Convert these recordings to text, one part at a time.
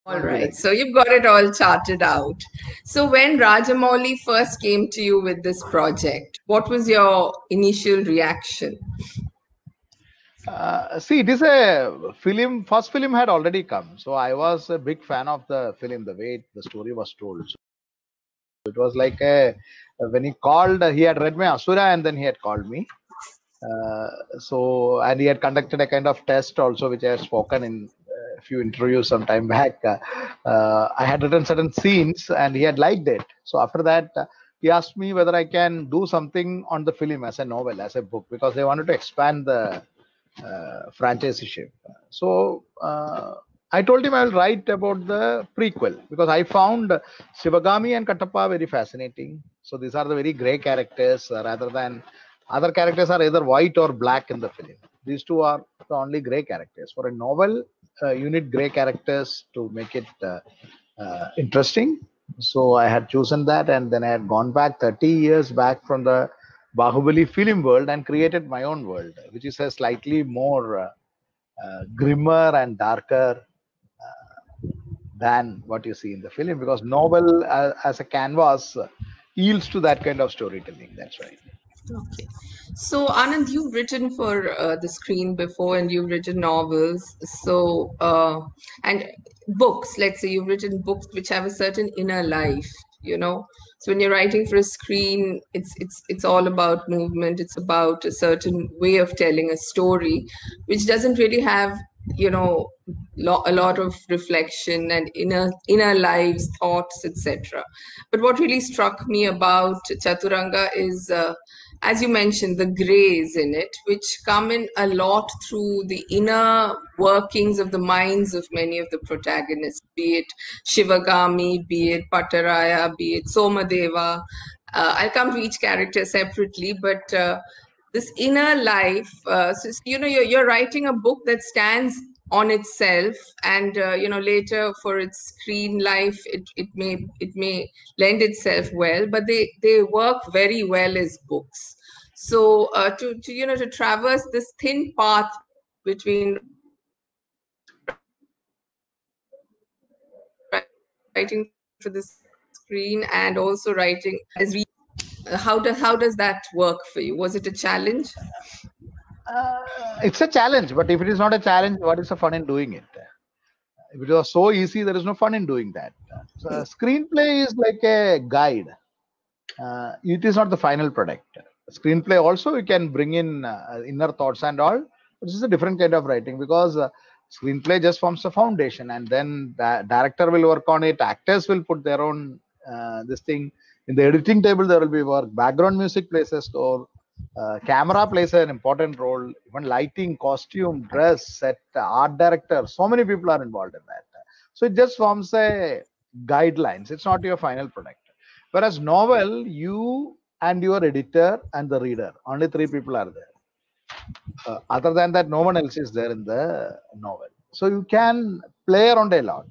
All Not be right, like so you've got it all charted out. So when Rajamouli first came to you with this project, what was your initial reaction? See, it is a film. First film had already come, so I was a big fan of the film, the way the story was told. So it was like a when he called, he had read my Asura, and then he had called me. And he had conducted a kind of test also, which I had spoken in a few interviews some time back. I had written certain scenes, and he had liked it. So after that, he asked me whether I can do something on the film as a novel, as a book, because they wanted to expand the franchiseship. So I told him I will write about the prequel because I found Shivagami and Katappa very fascinating. So these are the very grey characters rather than other characters are either white or black in the film. These two are the only grey characters. For a novel, you need grey characters to make it interesting. So I had chosen that, and then I had gone back 30 years back from the Bahubali film world and created my own world, which is a slightly more grimmer and darker than what you see in the film, because novel as a canvas yields to that kind of storytelling. That's right. Okay. So, Anand, you've written for the screen before and you've written novels. And books, let's say you've written books which have a certain inner life, you know. So when you're writing for a screen, it's all about movement. It's about a certain way of telling a story, which doesn't really have, you know, a lot of reflection and inner lives, thoughts, etc. But what really struck me about Chaturanga is as you mentioned, the grays in it, which come in a lot through the inner workings of the minds of many of the protagonists, be it Shivagami, be it Pataraya, be it Somadeva. I'll come to each character separately, but this inner life, you're writing a book that stands on itself, and later for its screen life it may lend itself well, but they work very well as books. So to traverse this thin path between writing for the screen and also writing as how does that work for you? Was it a challenge? It's a challenge, but if it is not a challenge, what is the fun in doing it? If it was so easy, there is no fun in doing that. So screenplay is like a guide. It is not the final product. Screenplay also you can bring in inner thoughts and all. This is a different kind of writing because screenplay just forms a foundation, and then the director will work on it. Actors will put their own this thing in the editing table. There will be work. Background music plays a store. Camera plays an important role. Even lighting, costume, dress, set, art director. So many people are involved in that. So it just forms a guidelines. It's not your final product. Whereas novel, you and your editor and the reader, only three people are there. Other than that, no one else is there in the novel. So you can play around a lot.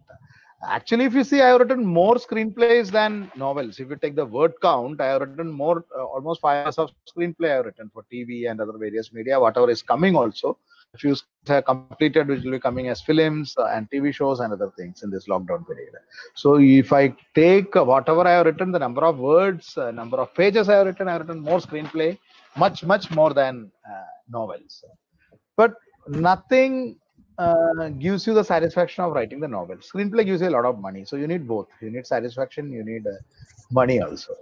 Actually, if you see, I have written more screenplays than novels. If you take the word count, I have written more, almost 5 years of screenplay I have written for TV and other various media, whatever is coming also. A few have completed, which will be coming as films and TV shows and other things in this lockdown period. So if I take whatever I have written, the number of words, number of pages I have written more screenplay, much more than novels. But nothing gives you the satisfaction of writing the novel. Screenplay gives you a lot of money, so you need both. You need satisfaction, you need money also.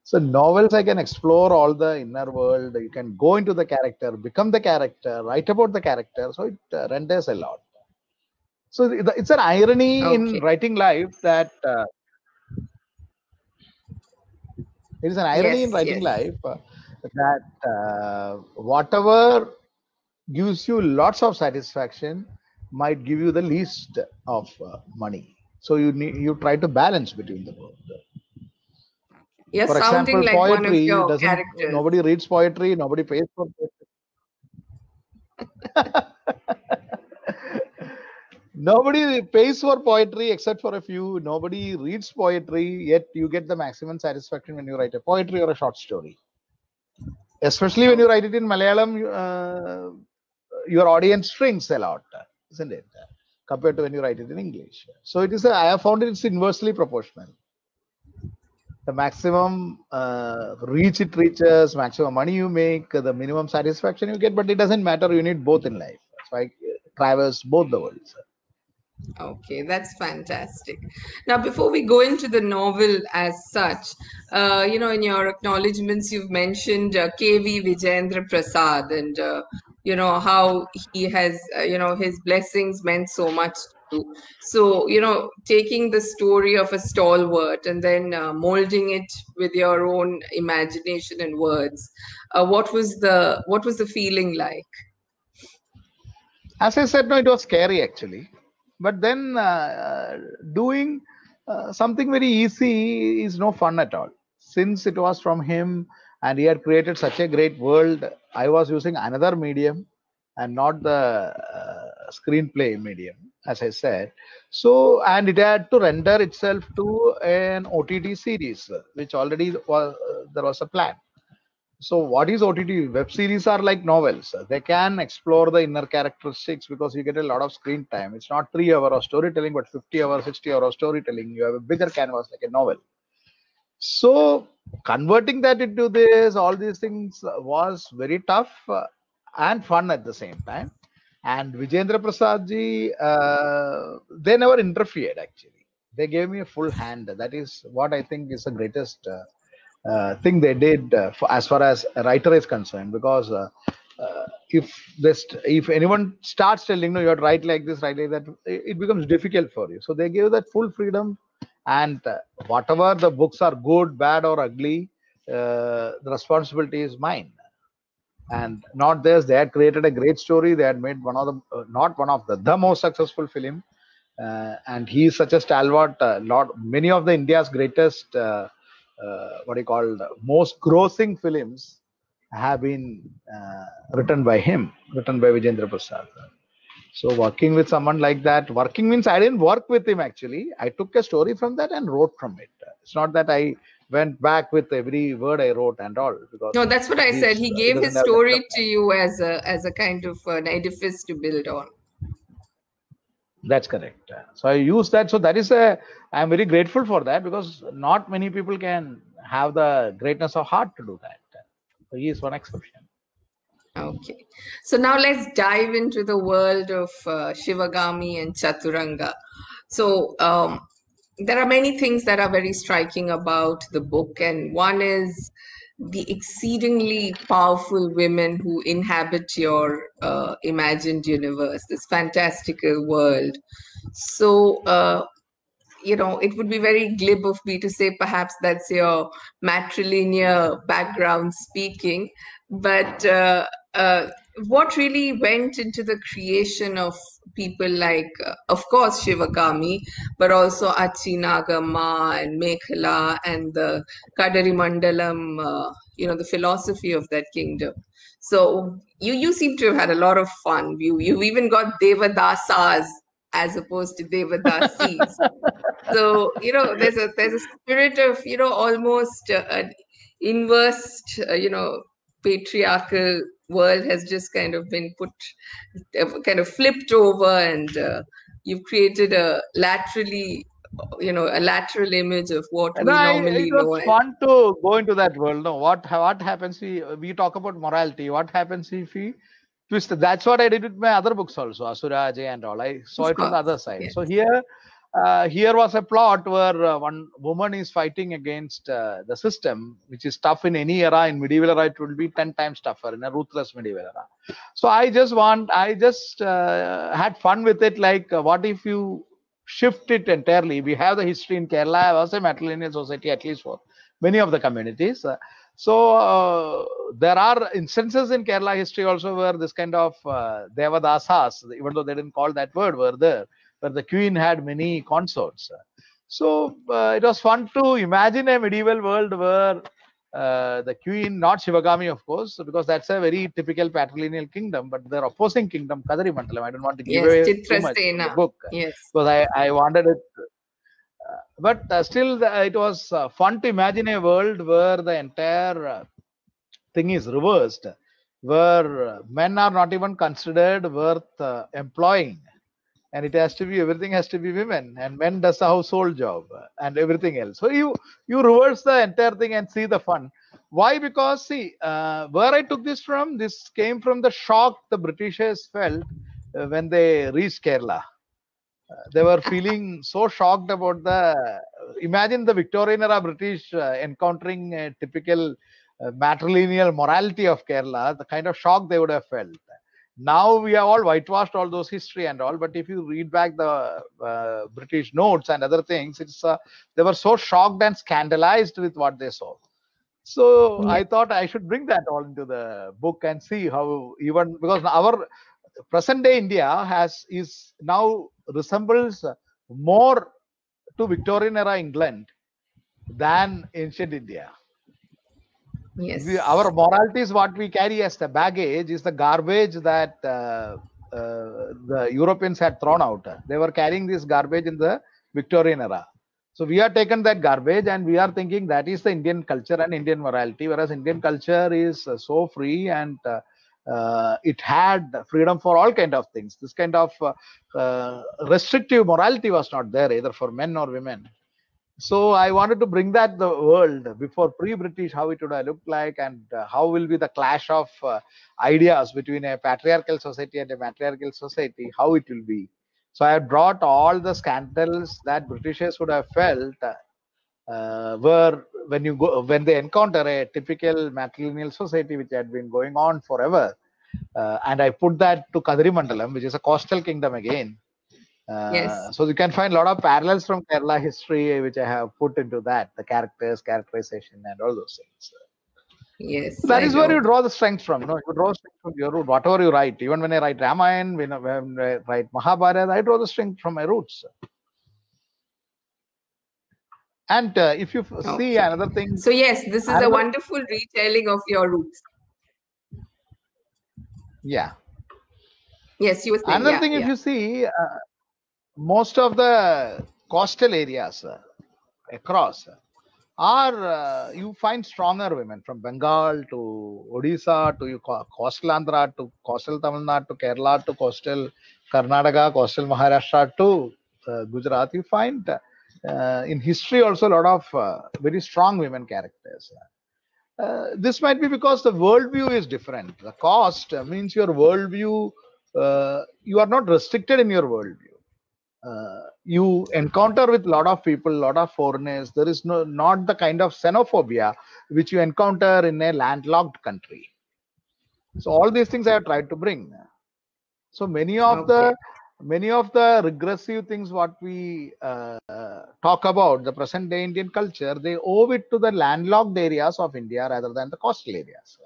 So novels, I can explore all the inner world. You can go into the character, become the character, write about the character. So it renders a lot. So it's an irony in Okay. writing life that it is an irony in Yes, writing yes. life that whatever gives you lots of satisfaction might give you the least of money. So you try to balance between the both. You're For sounding example, like one of poetry your doesn't, characters. nobody reads poetry, nobody pays for poetry. Nobody pays for poetry except for a few. Nobody reads poetry, yet you get the maximum satisfaction when you write a poetry or a short story. Especially when you write it in Malayalam, your audience shrinks a lot, isn't it? compared to when you write it in English. So I have found it's inversely proportional. The maximum reach it reaches, maximum money you make, the minimum satisfaction you get, but it doesn't matter. You need both in life. So I traverse both the worlds. Okay, that's fantastic. Now, before we go into the novel as such, in your acknowledgements, you've mentioned K.V. Vijayendra Prasad and, how he has, his blessings meant so much to you. So, taking the story of a stalwart and then molding it with your own imagination and words, what was the feeling like? As I said, no, it was scary actually. But then doing something very easy is no fun at all. Since it was from him and he had created such a great world, I was using another medium and not the screenplay medium, as I said. So, and it had to render itself to an OTT series, which already was, there was a plan. So what is OTT? Web series are like novels. They can explore the inner characteristics because you get a lot of screen time. It's not 3 hours of storytelling, but 50 hours, 60 hours of storytelling. You have a bigger canvas like a novel. So converting that into this, all these things was very tough and fun at the same time. And Vijayendra Prasad ji, they never interfered actually. They gave me a full hand. That is what I think is the greatest thing they did as far as a writer is concerned. Because if anyone starts telling no, you have to write like this, write like that, it becomes difficult for you. So they gave that full freedom, and whatever the books are good, bad, or ugly, the responsibility is mine and not theirs. They had created a great story. They had made one of the not one of the most successful film, and he is such a stalwart. Many of the India's greatest what do you call most grossing films have been written by him, written by Vijayendra Prasad. So working with someone like that, working means I didn't work with him actually. I took a story from that and wrote from it. It's not that I went back with every word I wrote and all, because No, that's what I said. He he gave doesn't his have that kind of story to time. you as a kind of an edifice to build on. That's correct. So I use that. So that is I'm very grateful for that, because not many people can have the greatness of heart to do that. So he is one exception. Okay. So now let's dive into the world of Shivagami and Chaturanga. So there are many things that are very striking about the book, and one is the exceedingly powerful women who inhabit your imagined universe, this fantastical world. So, it would be very glib of me to say perhaps that's your matrilinear background speaking, but what really went into the creation of people like, of course, Shivagami, but also Achi Nagama and Mekhala and the Kadari Mandalam, the philosophy of that kingdom. So you seem to have had a lot of fun. You've even got Devadasas as opposed to Devadasis. So there's a spirit of almost an inverse patriarchal world has just kind of been kind of flipped over, and you've created a lateral image of what And we it normally was know as. fun to go into that world. No, what happens? We talk about morality. What happens if we twist? That's what I did with my other books also, Asura, Jay, and all. I saw Of it from the course, other side. yes. So here was a plot where one woman is fighting against the system, which is tough in any era. In medieval era, it will be 10 times tougher in a ruthless medieval era. So I just had fun with it. Like, what if you shift it entirely? We have the history in Kerala was a matrilineal society, at least for many of the communities. There are instances in Kerala history also where this kind of Devadasas, even though they didn't call that word, were there, where the queen had many consorts. So it was fun to imagine a medieval world where the queen, not Shivagami, of course, because that's a very typical patrilineal kingdom, but their opposing kingdom, Kadari Mandalam. I don't want to give Yes, away too much from the Chitrasena. book, Yes. because I wanted it. But still, it was fun to imagine a world where the entire thing is reversed, where men are not even considered worth employing. and it has to be, everything has to be women, and men does the household job and everything else. So you reverse the entire thing and see the fun. Why? Because see, where I took this from, this came from the shock the Britishers felt when they reached Kerala. They were feeling so shocked about the, imagine the Victorian era British encountering a typical matrilineal morality of Kerala, the kind of shock they would have felt. Now we have all whitewashed all those history and all, but if you read back the British notes and other things, it's they were so shocked and scandalized with what they saw. So Yeah. I thought I should bring that all into the book and see how, even because our present day India is now resembles more to Victorian era England than ancient India. Yes. Our morality is what we carry as the baggage, is the garbage that the Europeans had thrown out. They were carrying this garbage in the Victorian era. So we have taken that garbage and we are thinking that is the Indian culture and Indian morality, whereas Indian culture is so free and it had freedom for all kind of things. This kind of restrictive morality was not there either for men or women. So I wanted to bring that the world before pre-British, how it would have looked like, and how will be the clash of ideas between a patriarchal society and a matriarchal society, how it will be. So I have brought all the scandals that Britishers would have felt were when they encounter a typical matrilineal society which had been going on forever. And I put that to Kadri Mandalam, which is a coastal kingdom again. Yes. So you can find a lot of parallels from Kerala history, which I have put into that, the characters, characterization, and all those things. Yes, That I is where you know. draw the strength from. No, you draw strength from your root. Whatever you write, even when I write Ramayana, when I write Mahabharata, I draw the strength from my roots. And if you see Okay. another thing, So yes, this is a another, wonderful retelling of your roots. yeah, Yes, you were saying, another yeah, thing, if yeah. you see, most of the coastal areas across are you find stronger women from Bengal to Odisha to coastal Andhra to coastal Tamil Nadu to Kerala to coastal Karnataka, coastal Maharashtra to Gujarat. You find in history also a lot of very strong women characters. This might be because the worldview is different. The cost means your worldview, you are not restricted in your worldview. You encounter with a lot of people, lot of foreigners. There is not the kind of xenophobia which you encounter in a landlocked country. So all these things I have tried to bring. So Okay. many of the regressive things what we talk about the present day Indian culture, they owe it to the landlocked areas of India rather than the coastal areas.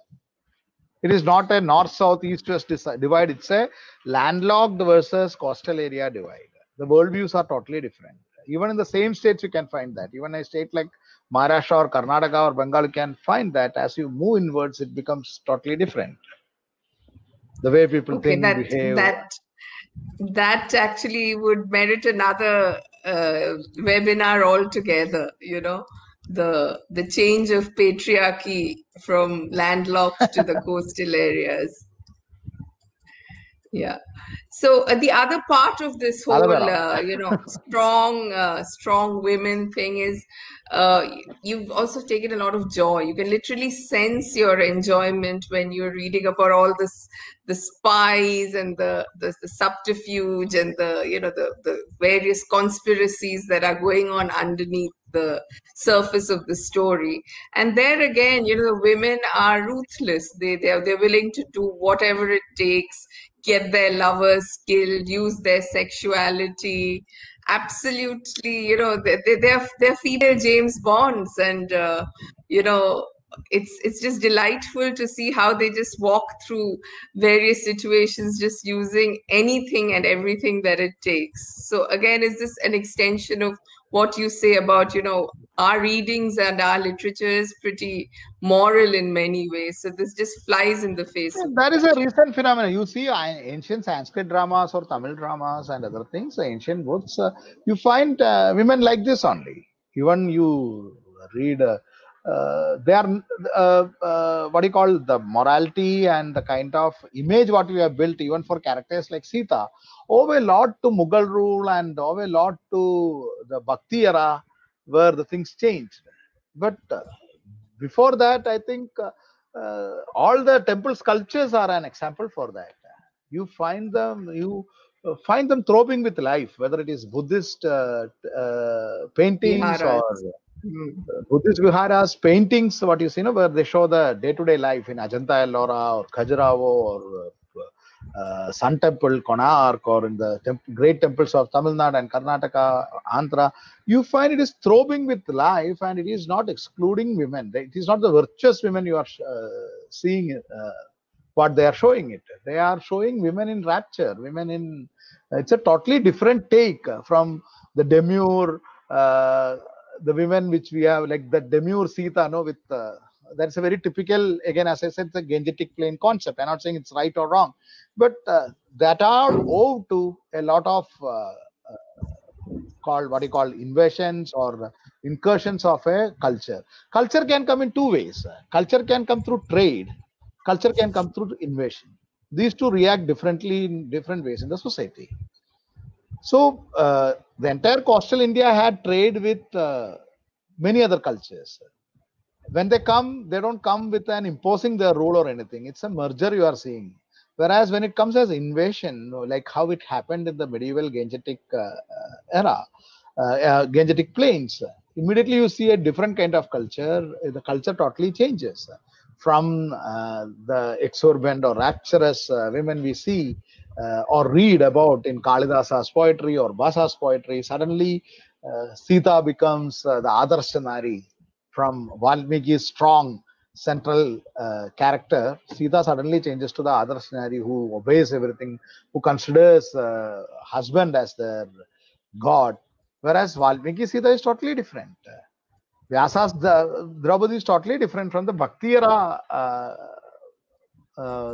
It is not a north south east west divide. It's a landlocked versus coastal area divide. The worldviews are totally different. Even in the same states, you can find that. Even a state like Maharashtra or Karnataka or Bengal, you can find that as you move inwards, it becomes totally different. The way people Okay, think, that behave. that that actually would merit another webinar altogether, you know, the change of patriarchy from landlocked to the coastal areas. Yeah. So the other part of this whole, Other strong women thing is, you've also taken a lot of joy. You can literally sense your enjoyment when you're reading about all this, the spies and the subterfuge and the various conspiracies that are going on underneath the surface of the story. And there again, the women are ruthless. They're willing to do whatever it takes, get their lovers killed, use their sexuality. Absolutely, they're female James Bonds, and it's just delightful to see how they just walk through various situations, just using anything and everything that it takes. So again, is this an extension of what you say about our readings and our literature is pretty moral in many ways? So this just flies in the face of That is that. a recent phenomenon. You see, ancient Sanskrit dramas or Tamil dramas and other things, ancient books, you find women like this only. Even you read they are what do you call, the morality and the kind of image what we have built even for characters like Sita owe a lot to Mughal rule and owe a lot to the Bhakti era where the things changed. But before that, I think all the temple sculptures are an example for that. You find them throbbing with life, whether it is Buddhist paintings or Viharas. Mm. Buddhist viharas, paintings, what you see, where they show the day-to-day life in Ajanta Ellora or Khajuraho or Sun Temple, Konark, or in the great temples of Tamil Nadu and Karnataka, Andhra, you find it is throbbing with life and it is not excluding women. It is not the virtuous women you are seeing what they are showing it. They are showing women in rapture, women in. It's a totally different take from the demure. The women which we have, like the demure Sita, no, with that's a very typical, again, as I said, the Gangetic plane concept. I'm not saying it's right or wrong, but that are owed to a lot of called what you call invasions or incursions of a culture. Culture can come in two ways. Culture can come through trade. Culture can come through invasion. These two react differently in different ways in the society. So the entire coastal India had trade with many other cultures. When they come, they don't come with an imposing their rule or anything. It's a merger you are seeing. Whereas when it comes as invasion, like how it happened in the medieval Gangetic era, Gangetic plains, immediately you see a different kind of culture. The culture totally changes from the exorbitant or rapturous women we see or read about in Kalidasa's poetry or Basa's poetry. Suddenly, Sita becomes the Adarsh Nari. From Valmiki's strong central character, Sita suddenly changes to the Adarsh Nari who obeys everything, who considers husband as their god. Whereas Valmiki Sita is totally different. Vyasa's Draupadi is totally different from the Bhakti era.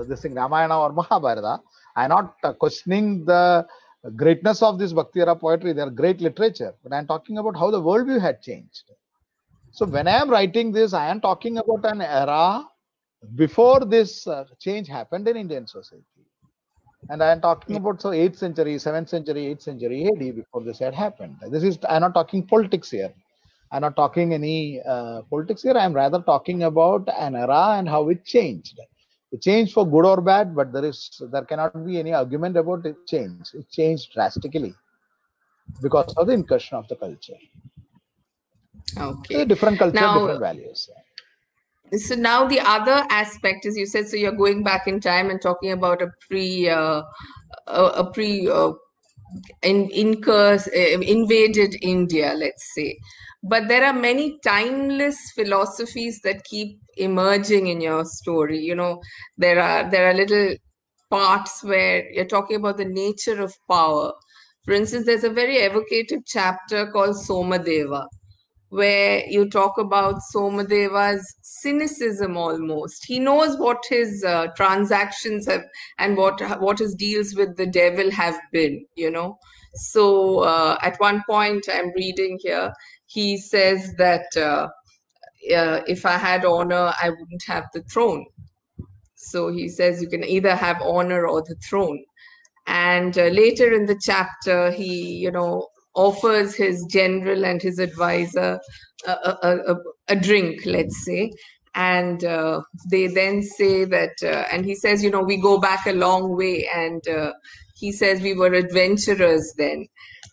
This thing, Ramayana or Mahabharata. I'm not questioning the greatness of this Bhakti era poetry. They are great literature, but I'm talking about how the worldview had changed. So when I am writing this, I am talking about an era before this change happened in Indian society. And I am talking about 8th century, 7th century, 8th century AD before this had happened. I'm not talking politics here. I'm not talking any politics here. I'm rather talking about an era and how it changed. It changed for good or bad, but there cannot be any argument about it change. It changed drastically because of the incursion of the culture. Okay. Different culture, Now, different values. so now the other aspect is, you said, so you're going back in time and talking about invaded India, let's say. But there are many timeless philosophies that keep emerging in your story. There are little parts where you're talking about the nature of power. For instance, there's a very evocative chapter called Somadeva, where you talk about Somadeva's cynicism almost. He knows what his transactions have and what his deals with the devil have been. So at one point, I'm reading here, he says that if I had honor, I wouldn't have the throne. So he says you can either have honor or the throne. And later in the chapter, he, offers his general and his advisor a drink, let's say. And they then say that, and he says, we go back a long way. And he says we were adventurers then.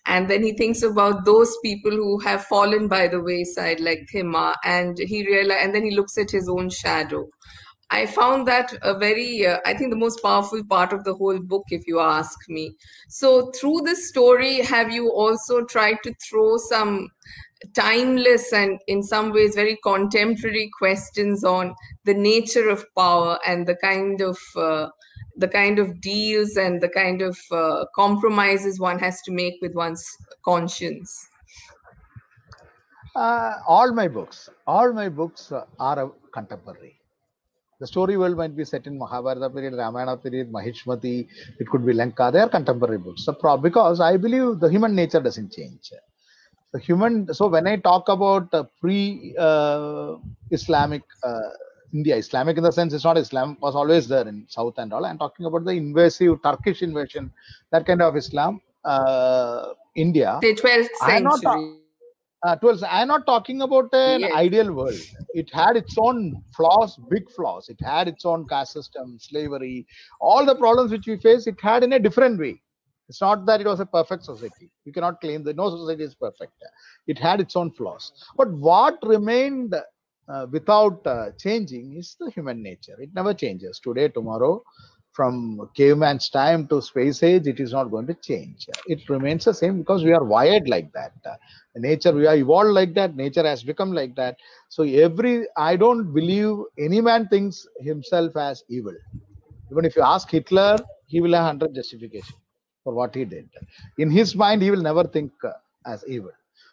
And then he thinks about those people who have fallen by the wayside, like Thima, and and then he looks at his own shadow. I found that a very, I think, the most powerful part of the whole book, if you ask me. So, through this story, have you also tried to throw some timeless and, in some ways, very contemporary questions on the nature of power and the kind of deals and the kind of compromises one has to make with one's conscience? All my books are contemporary. The story world might be set in Mahabharata period, Ramayana period, Mahishmati, it could be Lanka. They are contemporary books. Because I believe the human nature doesn't change. The human. So when I talk about pre-Islamic India, Islamic in the sense it's not Islam, was always there in South and all. I'm talking about the invasive Turkish invasion, that kind of Islam. India. The 12th I am not. century. 12th. I am not talking about an Yes. ideal world. It had its own flaws, big flaws. It had its own caste system, slavery, all the problems which we face. It had in a different way. It's not that it was a perfect society. You cannot claim that no society is perfect. It had its own flaws. But what remained without changing is the human nature. It never changes. Today, tomorrow, from caveman's time to space age, it is not going to change. It remains the same because we are wired like that. Nature, we are evolved like that. Nature has become like that. So I don't believe any man thinks himself as evil. Even if you ask Hitler, he will have 100 justification for what he did. In his mind, he will never think as evil.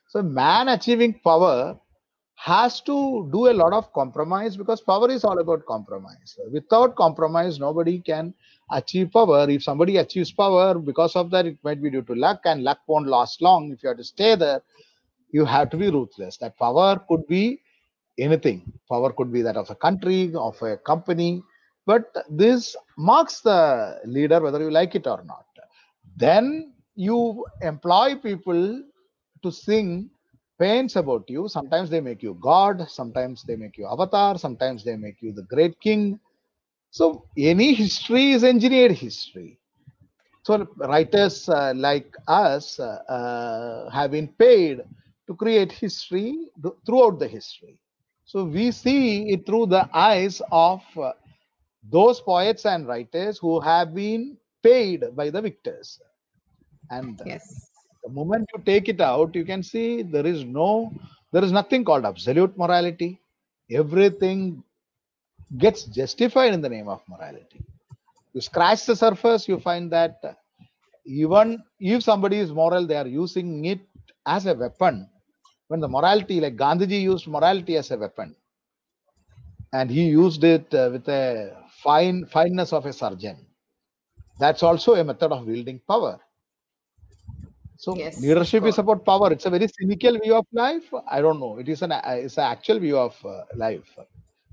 So man achieving power has to do a lot of compromise, because power is all about compromise. Without compromise, nobody can achieve power. If somebody achieves power, because of that, it might be due to luck, and luck won't last long. If you have to stay there, you have to be ruthless. That power could be anything. Power could be that of a country, of a company, but this marks the leader whether you like it or not. Then you employ people to sing pains about you. Sometimes they make you God, sometimes they make you avatar, sometimes they make you the great king. So any history is engineered history. So writers like us have been paid to create history throughout the history. So we see it through the eyes of those poets and writers who have been paid by the victors. And Yes. the moment you take it out, you can see there is nothing called absolute morality. Everything gets justified in the name of morality. You scratch the surface, you find that even if somebody is moral, they are using it as a weapon. When the morality, like Gandhiji used morality as a weapon, and he used it with a fineness of a surgeon. That's also a method of wielding power. So Yes, of leadership is course. about power. It's a very cynical view of life. I don't know. It's an actual view of life.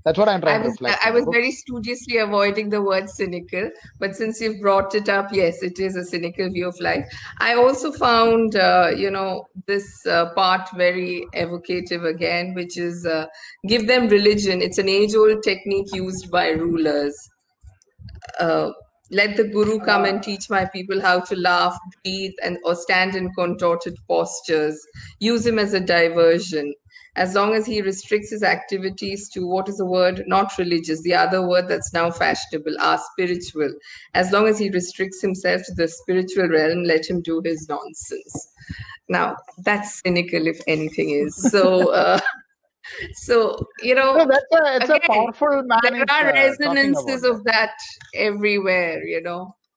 That's what I'm I trying to was reflect I in the was very books. studiously avoiding the word cynical, but since you've brought it up, yes, it is a cynical view of life. I also found, this part very evocative again, which is give them religion. It's an age-old technique used by rulers. Uh, Let the guru come and teach my people how to laugh, breathe, and or stand in contorted postures. Use him as a diversion. As long as he restricts his activities to what is the word? Not religious, the other word that's now fashionable, spiritual. As long as he restricts himself to the spiritual realm, let him do his nonsense. Now, that's cynical, if anything is. So, No, it's a again, powerful man there is are talking resonances about that. of that everywhere,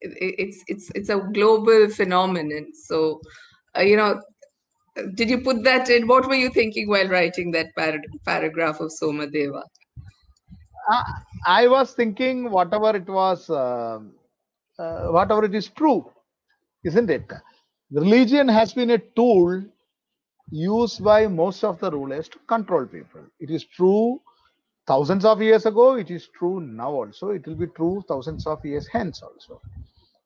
it's a global phenomenon. So, did you put that in? What were you thinking while writing that paragraph of Somadeva? I was thinking whatever it is true, isn't it? Religion has been a tool used by most of the rulers to control people. It is true thousands of years ago, it is true now also, it will be true thousands of years hence also.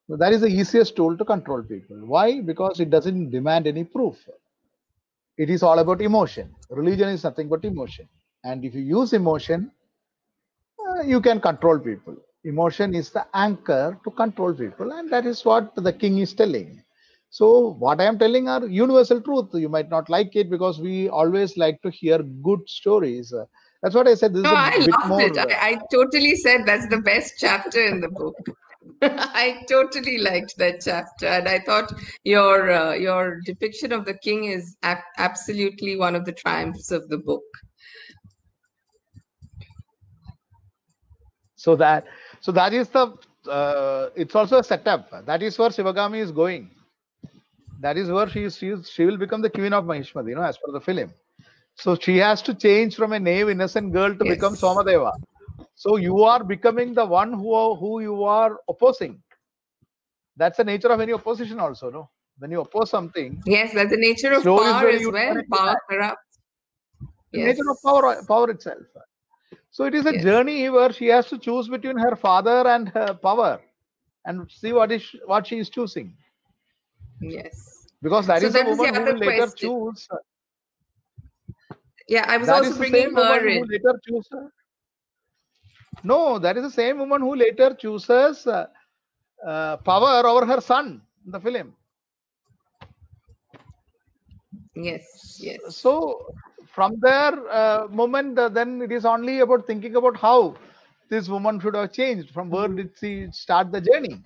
So that is the easiest tool to control people. Why? Because it doesn't demand any proof. It is all about emotion. Religion is nothing but emotion. And if you use emotion, you can control people. Emotion is the anchor to control people, and that is what the king is telling. So, what I am telling are universal truth. You might not like it because we always like to hear good stories. That's what I said. This No, is a I bit loved it. more. I totally said that's the best chapter in the book. I totally liked that chapter, and I thought your depiction of the king is absolutely one of the triumphs of the book. So that is the. It's also a setup. That is where Shivagami is going. That is where she will become the queen of Mahishmati, as per the film. So she has to change from a naive, innocent girl to become Yes. Somadeva. So you are becoming the one who you are opposing. That's the nature of any opposition also, no? When you oppose something, Yes, that's the nature of slowly, power slowly as you well. turn it Power back. corrupts. The Yes. nature of power itself. So it is a Yes. journey where she has to choose between her father and her power, and see what she is choosing. Yes. Because that So is the that was the woman who other will later question. choose. Yeah, I was That also is the same bringing her woman who in. later chooses. No, that is the same woman who later chooses power over her son in the film. Yes, yes. So from their moment, then it is only about thinking about how this woman should have changed. From where did she start the journey,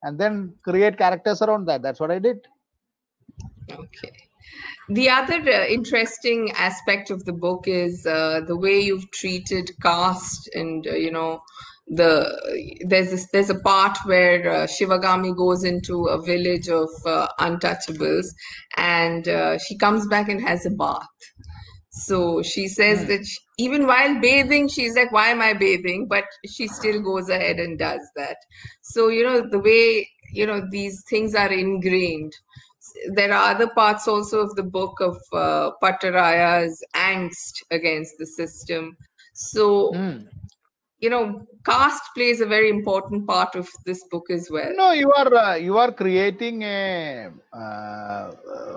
and then create characters around that. That's what I did. Okay. The other interesting aspect of the book is the way you've treated caste, and there's a part where Shivagami goes into a village of untouchables, and she comes back and has a bath. So she says that even while bathing, she's like, "Why am I bathing?" But she still goes ahead and does that. So the way these things are ingrained. There are other parts also of the book of Pattaraya's angst against the system. So, caste plays a very important part of this book as well. No, you are creating a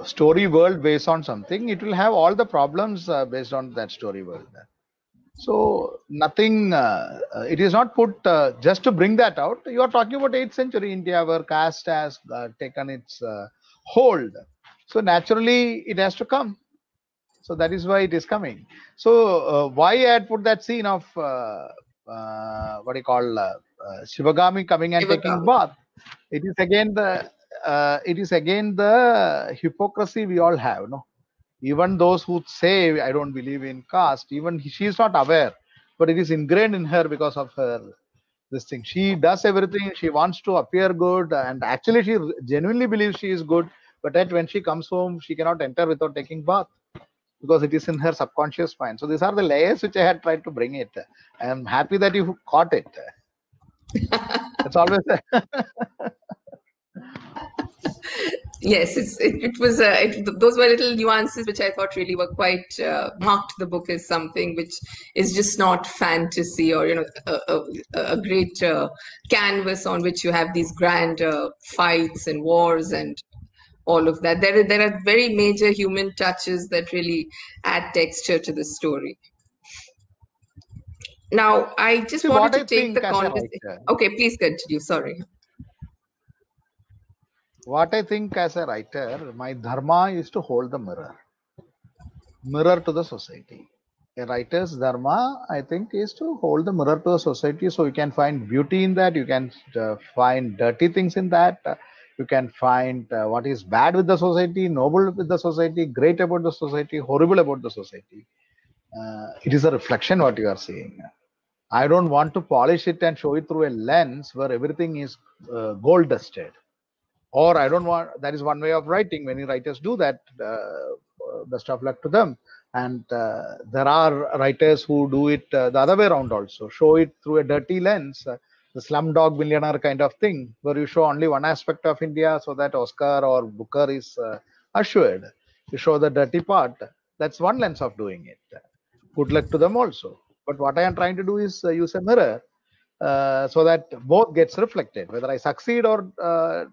story world based on something. It will have all the problems based on that story world. So nothing. It is not put just to bring that out. You are talking about 8th century India, where caste has taken its hold. So naturally, it has to come. So that is why it is coming. So why I had put that scene of what do you call Shivagami coming and taking Shivagami. bath? It is again the hypocrisy we all have. No, even those who say I don't believe in caste, even she is not aware, but it is ingrained in her because of her this thing. She does everything. She wants to appear good, and actually she genuinely believes she is good. But yet when she comes home, she cannot enter without taking bath because it is in her subconscious mind. So these are the layers which I had tried to bring it. I am happy that you caught it. It's always Yes, it was those were little nuances which I thought really were quite marked the book as something which is just not fantasy or a great canvas on which you have these grand fights and wars and all of that. There are very major human touches that really add texture to the story. Now, I just see wanted what to I take the think as a conversation. writer. Okay, please continue. Sorry. What I think as a writer, my dharma is to hold the mirror to the society. A writer's dharma, I think, is to hold the mirror to the society, so you can find beauty in that, you can find dirty things in that, you can find what is bad with the society, noble with the society, great about the society, horrible about the society. It is a reflection what you are seeing. I don't want to polish it and show it through a lens where everything is gold dusted. Or I don't want. That is one way of writing. Many writers do that. Best of luck to them. And there are writers who do it the other way around also. Show it through a dirty lens, the Slumdog Millionaire kind of thing, where you show only one aspect of India so that Oscar or Booker is assured. You show the dirty part. That's one lens of doing it. Good luck to them also. But what I am trying to do is use a mirror so that both gets reflected. Whether I succeed or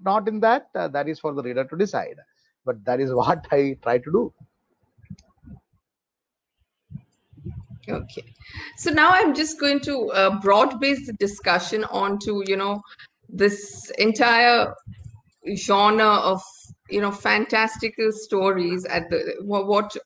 not in that, that is for the reader to decide. But that is what I try to do. Okay. So now I'm just going to broad base the discussion onto, this entire genre of, fantastical stories at what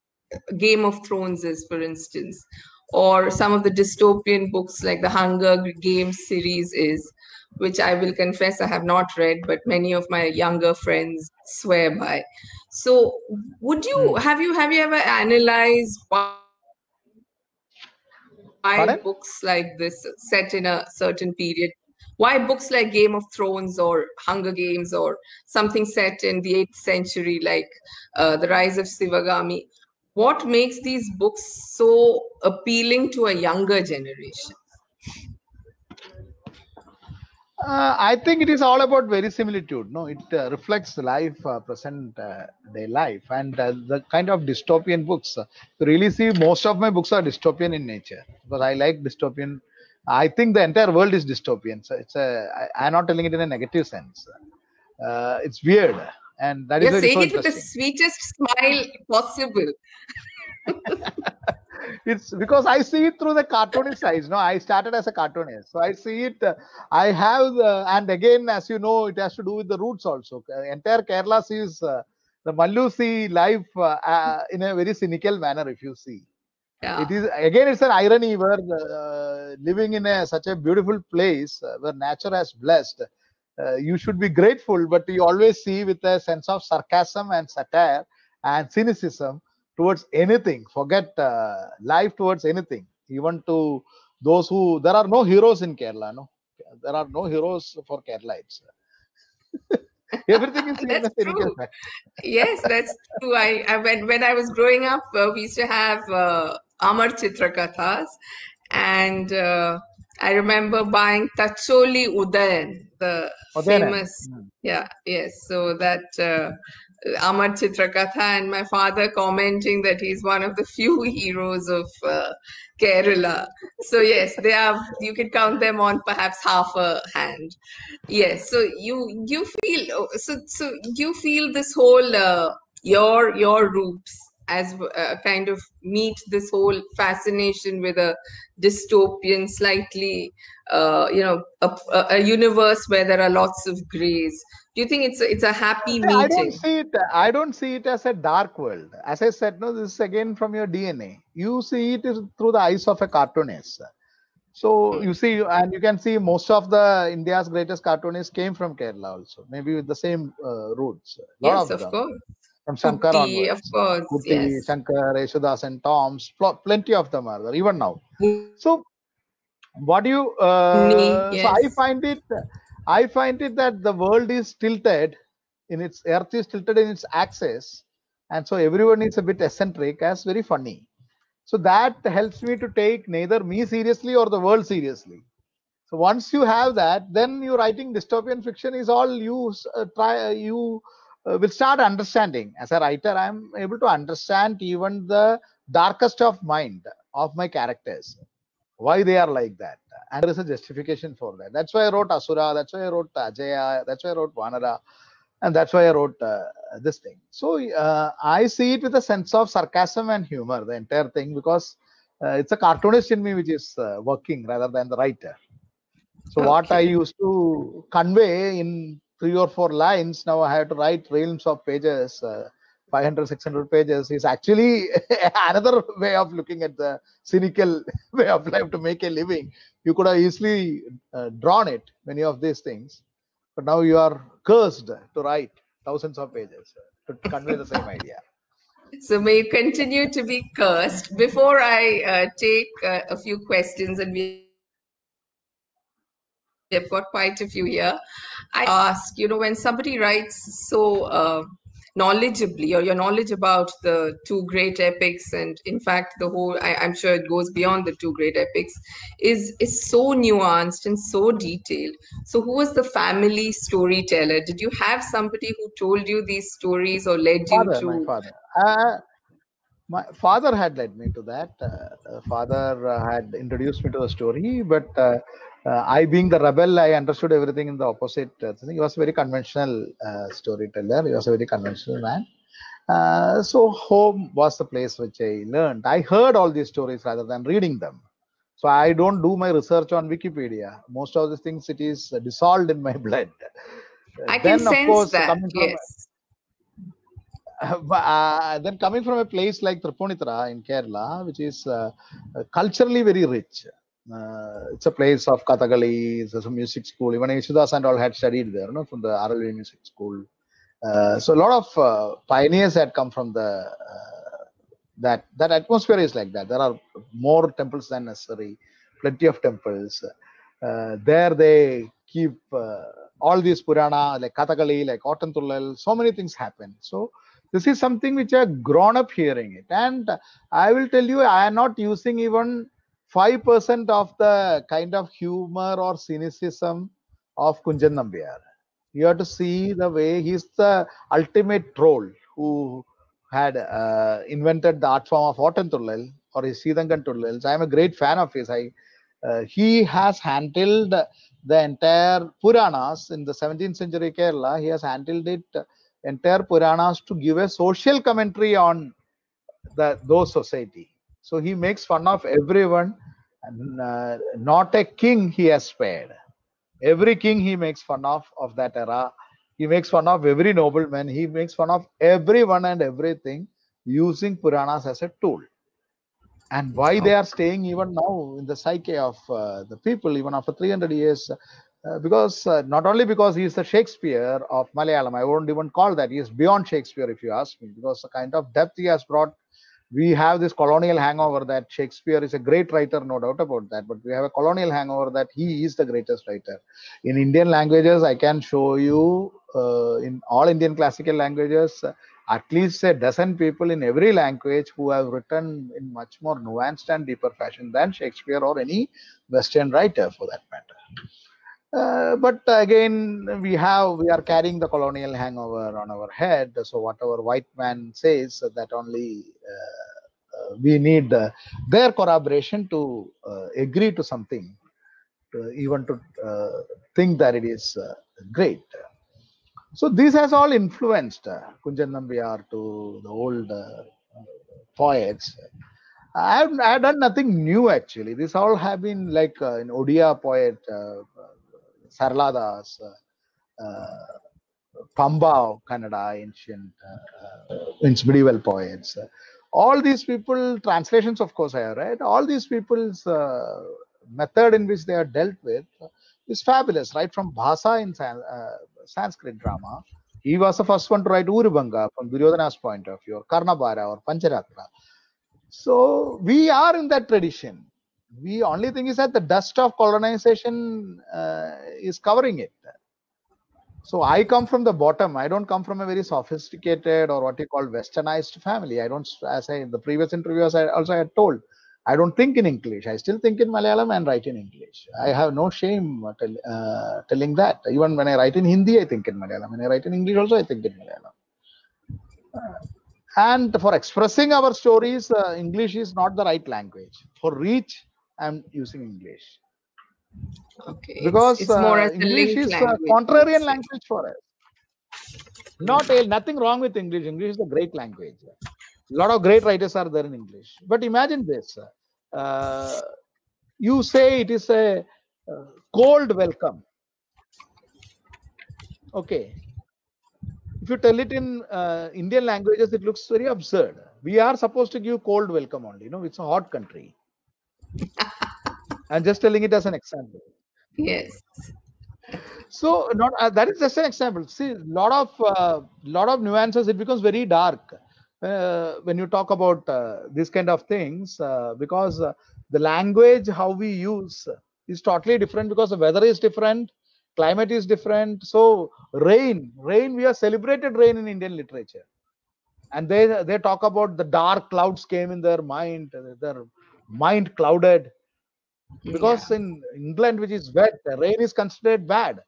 Game of Thrones is, for instance, or some of the dystopian books like the Hunger Games series is, which I will confess I have not read, but many of my younger friends swear by. So, would you have you ever analyzed why Pardon? books like this set in a certain period, why books like Game of Thrones or Hunger Games or something set in the 8th century like The Rise of Sivagami, what makes these books so appealing to a younger generation? I think it is all about verisimilitude. No, it reflects life, present day life, and the kind of dystopian books. You really see, most of my books are dystopian in nature because I like dystopian. I think the entire world is dystopian. So it's a. I'm not telling it in a negative sense. It's weird, and that is You're why it's saying so it with the interesting. sweetest smile possible. It's because I see it through the cartoonist eyes. No, I started as a cartoonist, so I see it. I have, and again, as you know, it has to do with the roots also. Entire Kerala sees the Mallu see life in a very cynical manner. If you see, it Yeah. is again, it's an irony where living in such a beautiful place where nature has blessed. You should be grateful, but you always see with a sense of sarcasm and satire and cynicism towards anything. Forget life towards anything, even to those who there are no heroes in Kerala. No, there are no heroes for Keralites. Everything is seen in That's a cynical true. fashion. Yes, that's true. I when I was growing up, we used to have Amar Chitra Kathas, and I remember buying Tacholi Udayan, the But then, famous, yeah, yes. So that Amar Chitra Katha, and my father commenting that he's one of the few heroes of Kerala. So yes, they are. You can count them on perhaps half a hand. Yes, so you feel so you feel this whole your roots as kind of meet this whole fascination with a dystopian, slightly a universe where there are lots of grays. Do you think it's a happy I don't meeting? see it. I don't see it as a dark world. As I said, no, this is again from your DNA. You see it is through the eyes of a cartoonist. So you see, and you can see most of the India's greatest cartoonists came from Kerala also, maybe with the same roots. A lot Yes, of of them course. from Shankar Kutti, of onwards. course. Kuti, Yes. Shankar, Yeshudas, and Toms. Plenty of them are there even now. So what do you Munni, so yes. I find it that the world is tilted in its earth is tilted in its axis, and so everyone is a bit eccentric as very funny. So that helps me to take neither me seriously or the world seriously. So once you have that, then your writing dystopian fiction is all you try you will start understanding. As a writer, I am able to understand even the darkest of mind of my characters, why they are like that, and there is a justification for that. That's why I wrote Asura, that's why I wrote Ajaya, that's why I wrote Vanara, and that's why I wrote this thing. So I see it with a sense of sarcasm and humor, the entire thing, because it's a cartoonist in me which is working rather than the writer. So what I Okay. used to convey in 3 or 4 lines, now I have to write reams of pages, 500, 600 pages, is actually another way of looking at the cynical way of life to make a living. You could have easily drawn it, many of these things, but now you are cursed to write thousands of pages to convey the same idea. So may you continue to be cursed. Before I take a few questions, and we have got quite a few here, I ask, when somebody writes so knowledgeably, or your knowledge about the two great epics, and in fact, the whole, I'm sure it goes beyond the two great epics, is so nuanced and so detailed. So, who was the family storyteller? Did you have somebody who told you these stories or led you Father, my to? father. My father had led me to that. Father had introduced me to the story, but I, being the rebel, I understood everything in the opposite thing. He was a very conventional storyteller. He was a very conventional man. So home was the place which I learned. I heard all these stories rather than reading them. So I don't do my research on Wikipedia. Most of the things it is dissolved in my blood. I can Then, of sense course, that, coming from yes. then coming from a place like Tripunithura in Kerala, which is culturally very rich. It's a place of Kathakali, there's a music school. Even Yeshudas and all had studied there, from the RLV Music School. So a lot of pioneers had come from the that atmosphere is like that. There are more temples than necessary, plenty of temples. There they keep all these Purana, like Kathakali, like Ottantullal, so many things happen. So this is something which I have grown up hearing it. And I will tell you, I am not using even 5% of the kind of humor or cynicism of Kunjan Nambiar. You have to see the way he's the ultimate troll who had invented the art form of Ottantullal or his Sidangan Tullals. I am a great fan of his. He has handled the entire Puranas in the 17th century Kerala. He has handled it entire Puranas to give a social commentary on those society. So he makes fun of everyone, and not a king he has spared. Every king he makes fun of that era. He makes fun of every nobleman. He makes fun of everyone and everything using Puranas as a tool. And why they are staying even now in the psyche of the people, even after 300 years, because not only because he is the Shakespeare of Malayalam, I won't even call that. He is beyond Shakespeare, if you ask me, because the kind of depth he has brought. We have this colonial hangover that Shakespeare is a great writer, no doubt about that, but we have a colonial hangover that he is the greatest writer. In Indian languages, I can show you in all Indian classical languages, at least a dozen people in every language who have written in much more nuanced and deeper fashion than Shakespeare or any Western writer for that matter. But again, we are carrying the colonial hangover on our head. So whatever white man says, that only we need their corroboration to agree to something, even to think that it is great. So this has all influenced Kunjan Nambiar to the old poets. I have done nothing new actually. These all have been like an Odia poet, Sarla Das, Pamba of Kannada, ancient, medieval poets. All these people, translations of course I have read, all these people's method in which they are dealt with is fabulous, right from Bhasa in Sanskrit drama. He was the first one to write Urubanga from Duryodhana's point of view, or Karnabara or Pancharatra. So we are in that tradition. The only thing is that the dust of colonization is covering it. So I come from the bottom. I don't come from a very sophisticated or what you call westernized family. I don't, as I in the previous interviews, I also had told, I don't think in English. I still think in Malayalam and write in English. I have no shame telling that. Even when I write in Hindi, I think in Malayalam. When I write in English, also I think in Malayalam. And for expressing our stories, English is not the right language. For reach, I'm using English. Okay, because it's more as a English link is a language, contrarian say. language for us. Nothing wrong with English. English is a great language. A lot of great writers are there in English. But imagine this: you say it is a cold welcome. Okay, if you tell it in Indian languages, it looks very absurd. We are supposed to give cold welcome only. It's a hot country. I'm just telling it as an example. Yes. So not that is just an example. See, lot of nuances. It becomes very dark when you talk about these kind of things because the language how we use is totally different because the weather is different, climate is different. So rain, we have celebrated rain in Indian literature, and they talk about the dark clouds came in their mind clouded because in England, which is wet, rain is considered bad.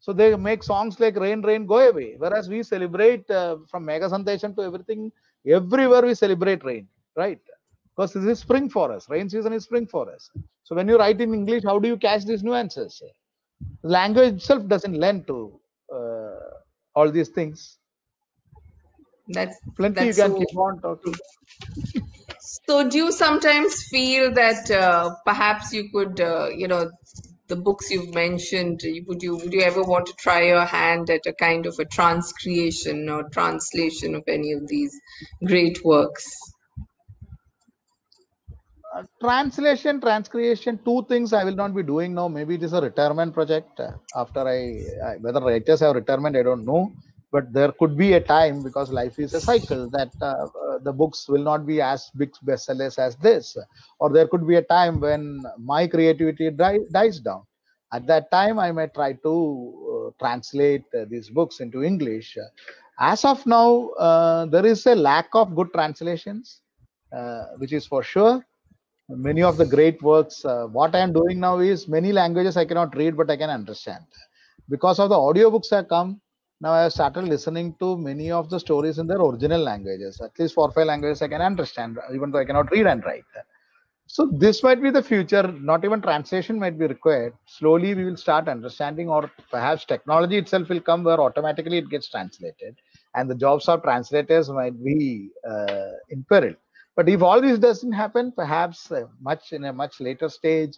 So they make songs like Rain, Rain, Go Away. Whereas we celebrate from Mega Sandesham to everything, everywhere we celebrate rain, right? Because this is spring for us. Rain season is spring for us. So when you write in English, how do you catch these nuances? The language itself doesn't lend to all these things. That's Plenty you can so. keep on talking. So do you sometimes feel that perhaps you could, the books you've mentioned, would you ever want to try your hand at a kind of a transcreation or translation of any of these great works? Translation, transcreation, two things I will not be doing now. Maybe it is a retirement project after whether writers have retirement, I don't know. But there could be a time, because life is a cycle, that the books will not be as big bestsellers as this. Or there could be a time when my creativity dies down. At that time, I may try to translate these books into English. As of now, there is a lack of good translations, which is for sure. Many of the great works, what I am doing now is many languages I cannot read, but I can understand. Because of the audiobooks have come, now I have started listening to many of the stories in their original languages. At least 4 or 5 languages I can understand, even though I cannot read and write. So this might be the future. Not even translation might be required. Slowly we will start understanding, or perhaps technology itself will come where automatically it gets translated, and the jobs of translators might be in peril. But if all this doesn't happen, perhaps much in a much later stage,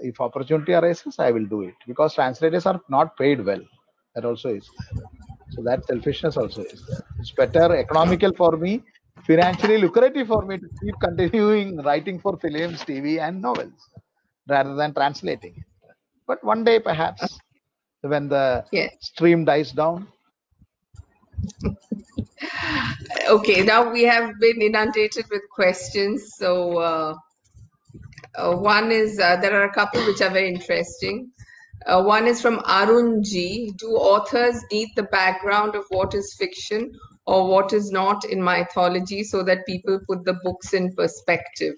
if opportunity arises, I will do it, because translators are not paid well. That also is there. So that selfishness also is there. It's better economical for me, financially lucrative for me to keep continuing writing for films, TV, and novels rather than translating it. But one day, perhaps, when the Yes. stream dies down. Okay, now we have been inundated with questions. So one is there are a couple which are very interesting. One is from Arun G. Do authors need the background of what is fiction or what is not in mythology so that people put the books in perspective?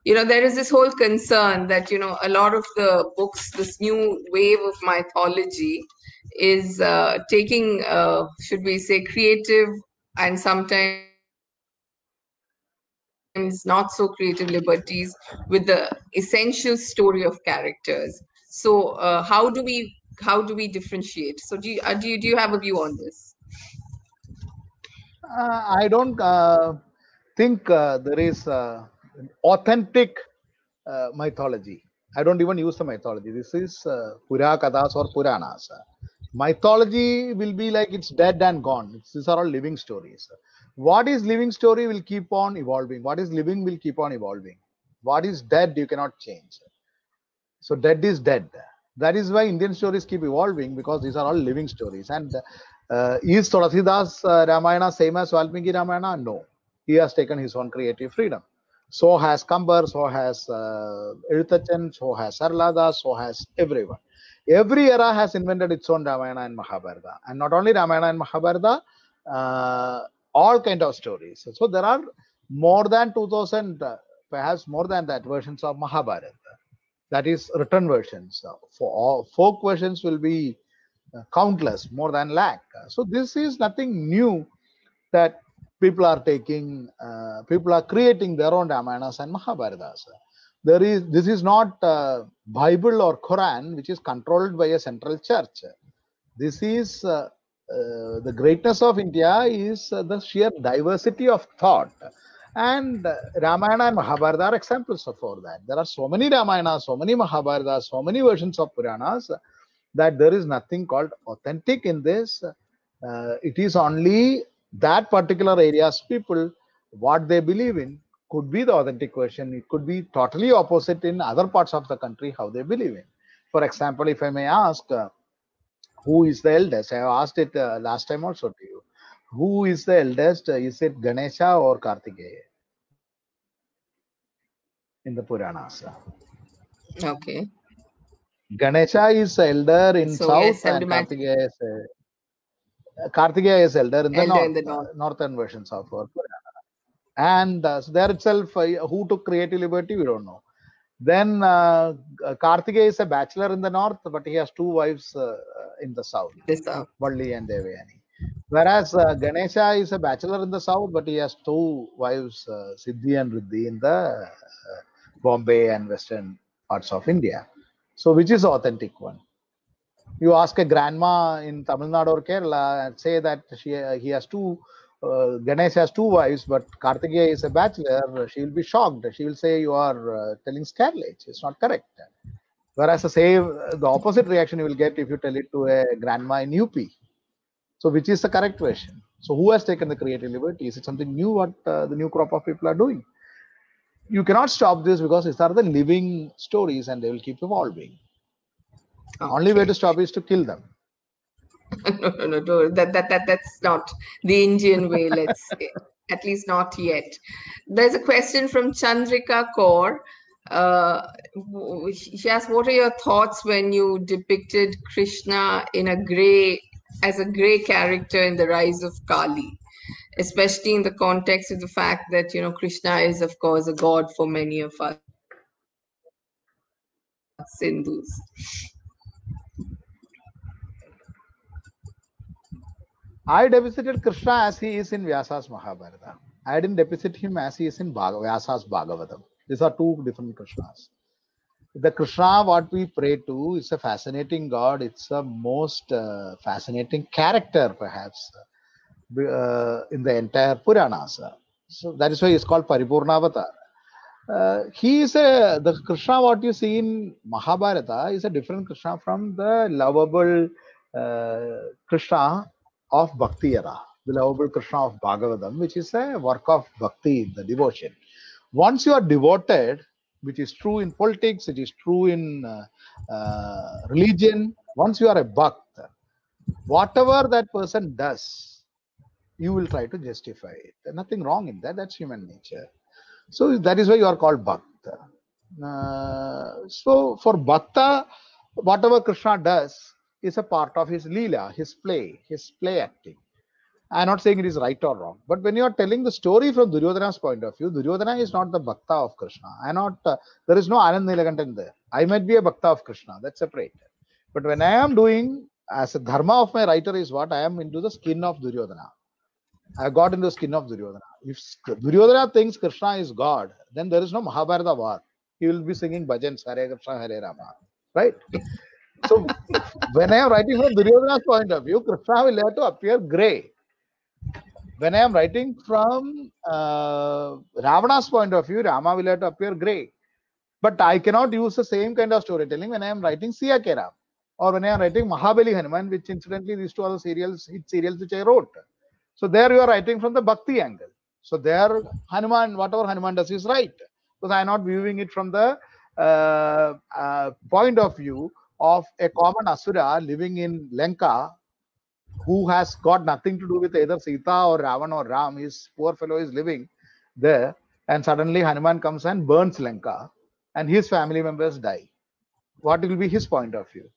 There is this whole concern that, a lot of the books, this new wave of mythology is taking, should we say, creative and sometimes not so creative liberties with the essential story of characters. So how do we differentiate? So do you have a view on this? I don't think there is authentic mythology. I don't even use the mythology. This is Pura Kathas or Puranas. Mythology will be like it's dead and gone. These are all living stories. What is living story will keep on evolving. What is living will keep on evolving. What is dead you cannot change. So dead is dead. That is why Indian stories keep evolving, because these are all living stories. And is Tulasidas Ramayana same as Valmiki Ramayana? No. He has taken his own creative freedom. So has Kambar, so has Eഴുത്തച്ഛൻ, so has Sarlada, so has everyone. Every era has invented its own Ramayana and Mahabharata. And not only Ramayana and Mahabharata, all kind of stories. So there are more than 2000, perhaps more than that, versions of Mahabharata. That is written versions. For all, folk versions will be countless, more than lakh. So this is nothing new that people are taking. People are creating their own Ramayanas and Mahabharatas. This is not Bible or Quran, which is controlled by a central church. This is the greatness of India is the sheer diversity of thought. And Ramayana and Mahabharata are examples for that. There are so many Ramayanas, so many Mahabharatas, so many versions of Puranas that there is nothing called authentic in this. It is only that particular area's people, what they believe in could be the authentic version. It could be totally opposite in other parts of the country, how they believe in. For example, if I may ask, who is the eldest? I have asked it last time also to you. Who is the eldest? Is it Ganesha or Kartikeya in the Puranas? Okay. Ganesha is elder in So yes, south, I would and imagine Kartikeya is elder in the elder north, in the north. northern versions of our Purana. And so there itself, who took creative liberty, we don't know. Then Kartikeya is a bachelor in the north, but he has two wives in the south, This Valli and Devayani. Whereas Ganesha is a bachelor in the south, but he has two wives, Siddhi and Riddhi, in the Bombay and western parts of India. So which is the authentic one? You ask a grandma in Tamil Nadu or Kerala and say that he has two, Ganesh has two wives, but Kartikeya is a bachelor, she will be shocked. She will say, you are telling scarlet. It's not correct. Whereas the opposite reaction you will get if you tell it to a grandma in UP. So which is the correct version? So who has taken the creative liberty? Is it something new what the new crop of people are doing? You cannot stop this because these are the living stories and they will keep evolving. Only way to stop is to kill them. No. That's not the Indian way, let's say. At least not yet. There's a question from Chandrika Kaur. She asked, what are your thoughts when you depicted Krishna as a grey character in The Rise of Kali, especially in the context of the fact that, Krishna is, of course, a god for many of us Hindus. I depicted Krishna as he is in Vyasa's Mahabharata. I didn't depict him as he is in Vyasa's Bhagavatam. These are two different Krishnas. The Krishna what we pray to is a fascinating God. It's a most fascinating character, perhaps, in the entire Puranas. So that is why he's called Paripurnavatar. He is the Krishna what you see in Mahabharata is a different Krishna from the lovable Krishna of Bhakti era, the lovable Krishna of Bhagavatam, which is a work of Bhakti, the devotion. Once you are devoted, which is true in politics, it is true in religion, once you are a Bhakt, whatever that person does, you will try to justify it. There's nothing wrong in that, that's human nature. So that is why you are called Bhakta. So for Bhakta, whatever Krishna does is a part of his Leela, his play acting. I'm not saying it is right or wrong, but when you are telling the story from Duryodhana's point of view, Duryodhana is not the Bhakta of Krishna. There is no Anand Nilakantan there. I might be a Bhakta of Krishna, that's separate. But when I am doing, as a dharma of my writer is what I am into the skin of Duryodhana. I got into the skin of Duryodhana. If Duryodhana thinks Krishna is God, then there is no Mahabharata war. He will be singing bhajans, Hare Krishna, Hare Rama. Right? So when I am writing from Duryodhana's point of view, Krishna will have to appear grey. When I am writing from Ravana's point of view, Rama will have to appear grey. But I cannot use the same kind of storytelling when I am writing Siya Ke Ram or when I am writing Mahabali Hanuman, which incidentally these two are the hit serials which I wrote. So there you are writing from the Bhakti angle. So there Hanuman, whatever Hanuman does is right. Because I am not viewing it from the point of view of a common Asura living in Lanka who has got nothing to do with either Sita or Ravan or Ram. His poor fellow is living there and suddenly Hanuman comes and burns Lanka and his family members die. What will be his point of view?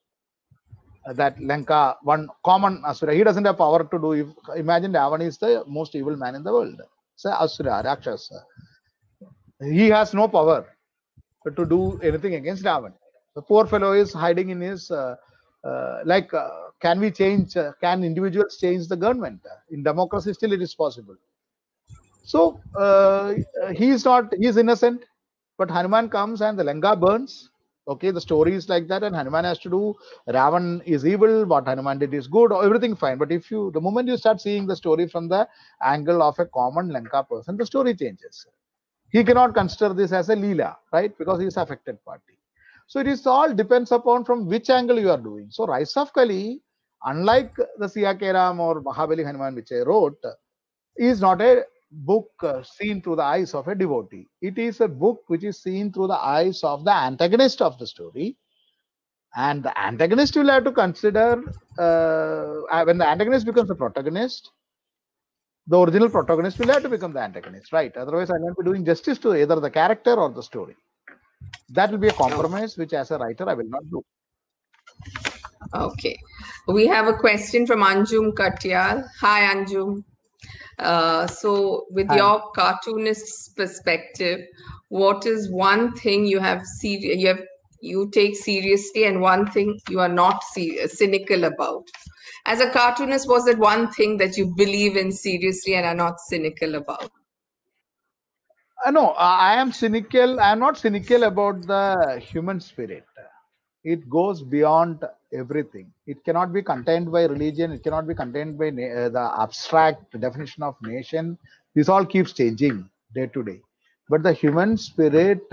That Lanka, one common Asura, he doesn't have power to do. Imagine Ravan is the most evil man in the world. So Asura, Rakshasa. He has no power to do anything against Ravan. The poor fellow is hiding in his, can we change, can individuals change the government? In democracy, still it is possible. So he is innocent, but Hanuman comes and the Lanka burns. Okay, the story is like that, and Hanuman has to do. Ravan is evil. What Hanuman did is good. Everything fine. But the moment you start seeing the story from the angle of a common Lanka person, the story changes. He cannot consider this as a Leela, right? Because he is affected party. So it is all depends upon from which angle you are doing. So Rise of Kali, unlike the Siya Ke Ram or Mahabali Hanuman, which I wrote, is not a book seen through the eyes of a devotee. It is a book which is seen through the eyes of the antagonist of the story. And the antagonist will have to consider, when the antagonist becomes the protagonist, the original protagonist will have to become the antagonist, right? Otherwise, I won't be doing justice to either the character or the story. That will be a compromise, which as a writer, I will not do. Okay. We have a question from Anjum Katyal. Hi, Anjum. So with Hi. your cartoonist's perspective, what is one thing you take seriously and one thing you are not cynical about? As a cartoonist, was it one thing that you believe in seriously and are not cynical about? No, I am cynical. I am not cynical about the human spirit. It goes beyond everything. It cannot be contained by religion. It cannot be contained by the abstract definition of nation. This all keeps changing day to day. But the human spirit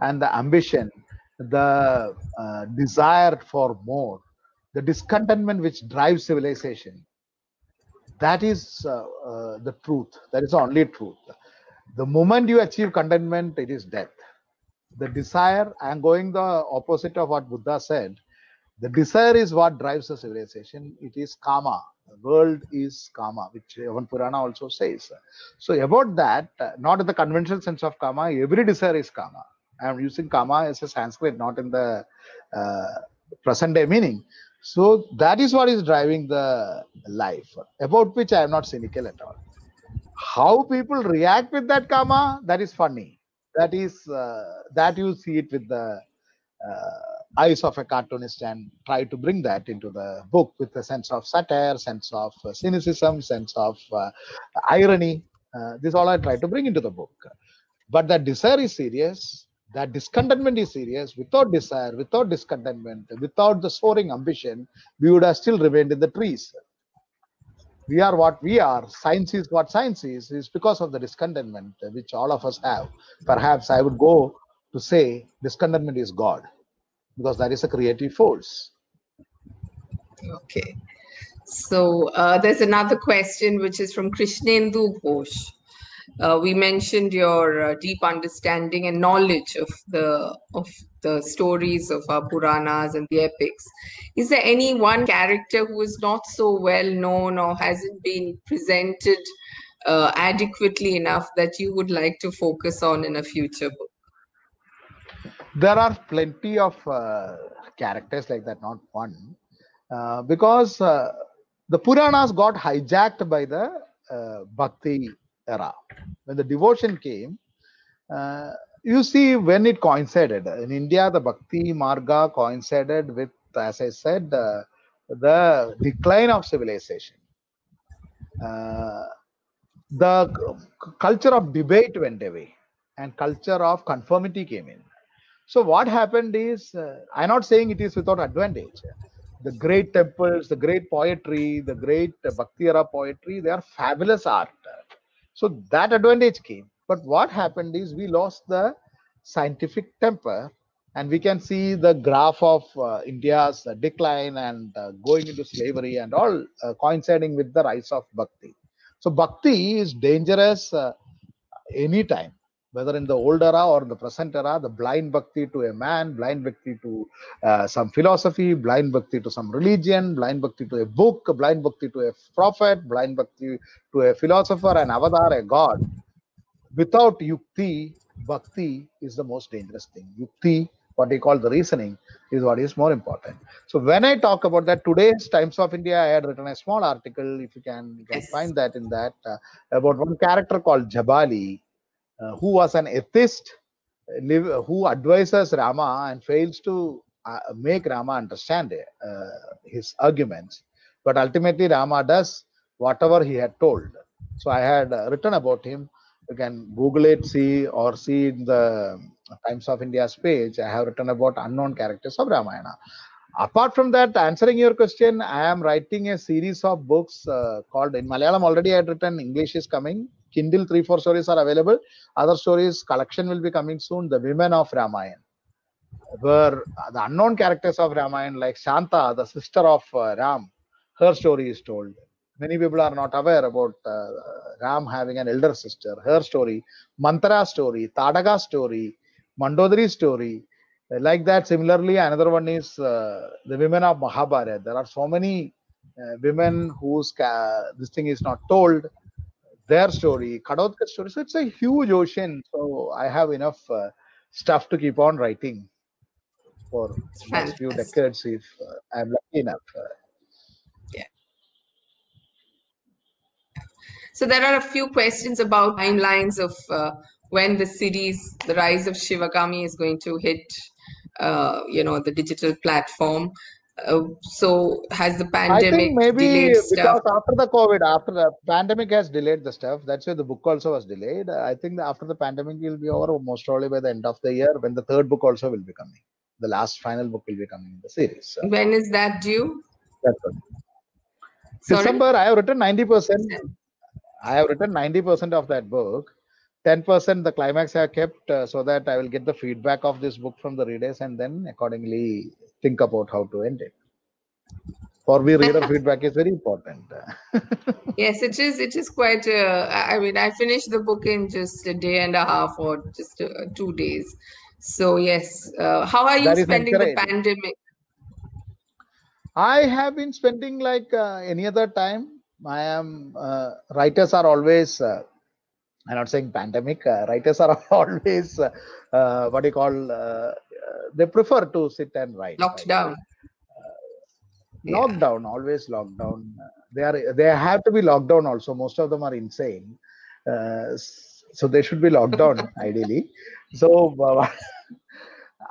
and the ambition, the desire for more, the discontentment which drives civilization, that is the truth. That is the only truth. The moment you achieve contentment, it is death. The desire, I am going the opposite of what Buddha said. The desire is what drives the civilization. It is karma. The world is karma, which Yavan Purana also says. So about that, not in the conventional sense of karma, every desire is karma. I am using karma as a Sanskrit, not in the present day meaning. So that is what is driving the life, about which I am not cynical at all. How people react with that karma, that is funny. That is that you see it with the eyes of a cartoonist and try to bring that into the book with a sense of satire, sense of cynicism, sense of irony. This all I try to bring into the book. But that desire is serious. That discontentment is serious. Without desire, without discontentment, without the soaring ambition, we would have still remained in the trees. We are what we are. Science is what science is because of the discontentment which all of us have. Perhaps I would go to say discontentment is God, because that is a creative force. Okay. So there's another question which is from Krishnendu Ghosh. We mentioned your deep understanding and knowledge of the stories of our Puranas and the epics. Is there any one character who is not so well known or hasn't been presented adequately enough that you would like to focus on in a future book? There are plenty of characters like that, not one, because the Puranas got hijacked by the Bhakti era. When the devotion came, you see, when it coincided in India, the Bhakti Marga coincided with, as I said, the decline of civilization. The culture of debate went away and culture of conformity came in. So what happened is, I'm not saying it is without advantage. The great temples, the great poetry, the great Bhakti era poetry, they are fabulous art. So that advantage came. But what happened is we lost the scientific temper, and we can see the graph of India's decline and going into slavery and all coinciding with the rise of Bhakti. So Bhakti is dangerous anytime, whether in the old era or in the present era. The blind Bhakti to a man, blind Bhakti to some philosophy, blind Bhakti to some religion, blind Bhakti to a book, blind Bhakti to a prophet, blind Bhakti to a philosopher, an avatar, a god. Without Yukti, Bhakti is the most dangerous thing. Yukti, what we call the reasoning, is what is more important. So when I talk about that, today's Times of India, I had written a small article, if you can Yes. find that in that, about one character called Jabali, who was an atheist, who advises Rama and fails to make Rama understand his arguments. But ultimately, Rama does whatever he had told. So I had written about him. You can Google it, see in the Times of India's page. I have written about unknown characters of Ramayana. Apart from that, answering your question, I am writing a series of books called, in Malayalam already I had written, English is coming. Kindle 3-4 stories are available. Other stories collection will be coming soon. The Women of Ramayana, where the unknown characters of Ramayana, like Shanta, the sister of Ram, her story is told. Many people are not aware about Ram having an elder sister. Her story, Manthara story, Tadaga story, Mandodari story. Like that, similarly, another one is the women of Mahabharata. There are so many women whose this thing is not told. Their story, Kadotka story. So it's a huge ocean. So I have enough stuff to keep on writing for next few Fantastic. decades if I'm lucky enough. Yeah. So there are a few questions about timelines of when the series, The Rise of Shivagami, is going to hit, the digital platform. So has the I think pandemic maybe delayed stuff? because after the COVID, after the pandemic has delayed the stuff, that's why the book also was delayed. I think that after the pandemic will be over most probably by the end of the year, when the third book also will be coming. The last final book will be coming in the series. So When is that due? that's it. Sorry? December, I have written 90%. I have written 90% of that book. 10% the climax I have kept so that I will get the feedback of this book from the readers and then accordingly think about how to end it. For me, reader feedback is very important. Yes, it is. It is quite. I mean, I finished the book in just a day and a half, or just 2 days. So yes, how are you That is spending the encouraging. pandemic? I have been spending like any other time. I am writers are always. I'm not saying pandemic. Writers are always what do you call? They prefer to sit and write. Locked down. Yeah. Lockdown, always lockdown. They have to be locked down. Also, most of them are insane. So they should be locked down ideally. So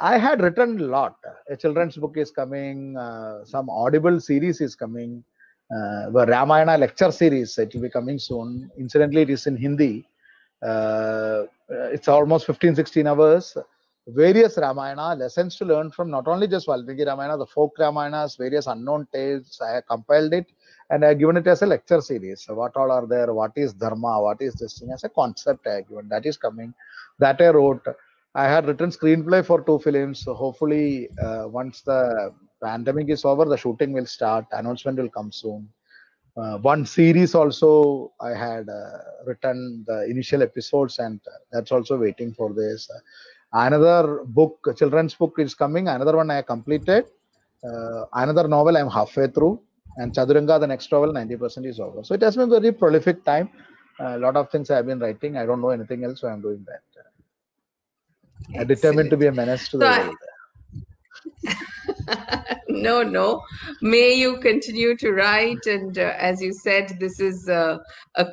I had written a lot. A children's book is coming. Some Audible series is coming. The Ramayana lecture series, it will be coming soon. Incidentally, it is in Hindi. It's almost 15, 16 hours. Various Ramayana lessons to learn from not only just Valmiki Ramayana, the folk Ramayanas, various unknown tales. I have compiled it and I have given it as a lecture series. So what all are there? What is Dharma? What is this thing? As a concept, I have given. That is coming. That I wrote. I had written screenplay for 2 films. So hopefully, once the pandemic is over, the shooting will start. Announcement will come soon. One series also I had written the initial episodes, and that's also waiting for this. Another book, children's book, is coming. Another one I completed. Another novel I'm halfway through, and Chaduranga, the next novel, 90% is over. So it has been a very prolific time. A lot of things I've been writing. I don't know anything else, so I'm doing that. I'm determined to Excellent. be a menace to So the world. no, no. May you continue to write. And as you said, this is a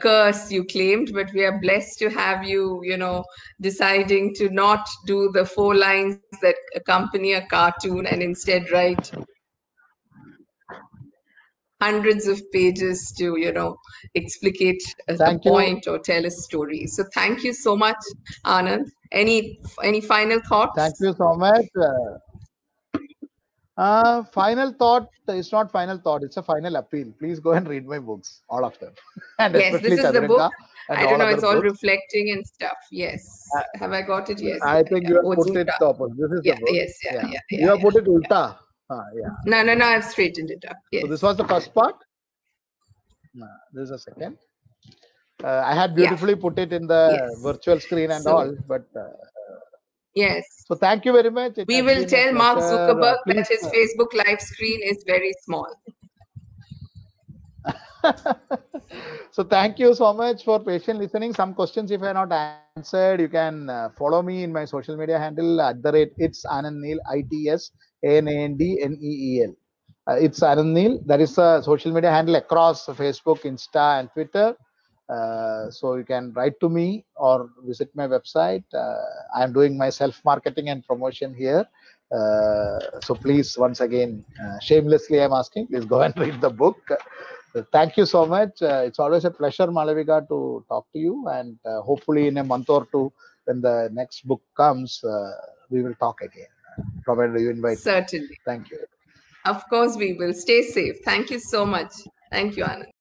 curse you claimed, but we are blessed to have you, deciding to not do the 4 lines that accompany a cartoon and instead write hundreds of pages to, explicate a Thank you. point or tell a story. So thank you so much, Anand. Any final Thank thoughts? you so much. Final thought is not final thought. It's a final appeal. Please go and read my books, all of them, and Yes, this especially is the book. Chaturanga and I don't all know, other it's all books. reflecting and stuff. Yes. I, Have I got it? Yes. I think you have Oh, it's put it Uta. the opposite. This is the Yeah, book. yes, yeah, Yeah, yeah, you yeah, have put it yeah. ulta. Yeah, No, no, no, good. I've straightened it up. So this Yes. was the first part. This is the second. I had Yeah, beautifully put it in the yes. virtual screen and So, all, but yes. so thank you very much. It We has will been a tell Mark pleasure. Zuckerberg that Please. his Facebook live screen is very small. So thank you so much for patient listening. Some questions, if I have not answered, you can follow me in my social media handle at the rate it's Anand Neel, ITSANANDNEEL. It's Anand Neel. That is a social media handle across Facebook, Insta, and Twitter. So you can write to me or visit my website. I'm doing my self marketing and promotion here. So please, once again, shamelessly, I'm asking, please go and read the book. Thank you so much. It's always a pleasure, Malavika, to talk to you. And hopefully, in a month or two, when the next book comes, we will talk again, provided you invite me. Certainly. Thank you. Of course, we will. Stay safe. Thank you so much. Thank you, Anand.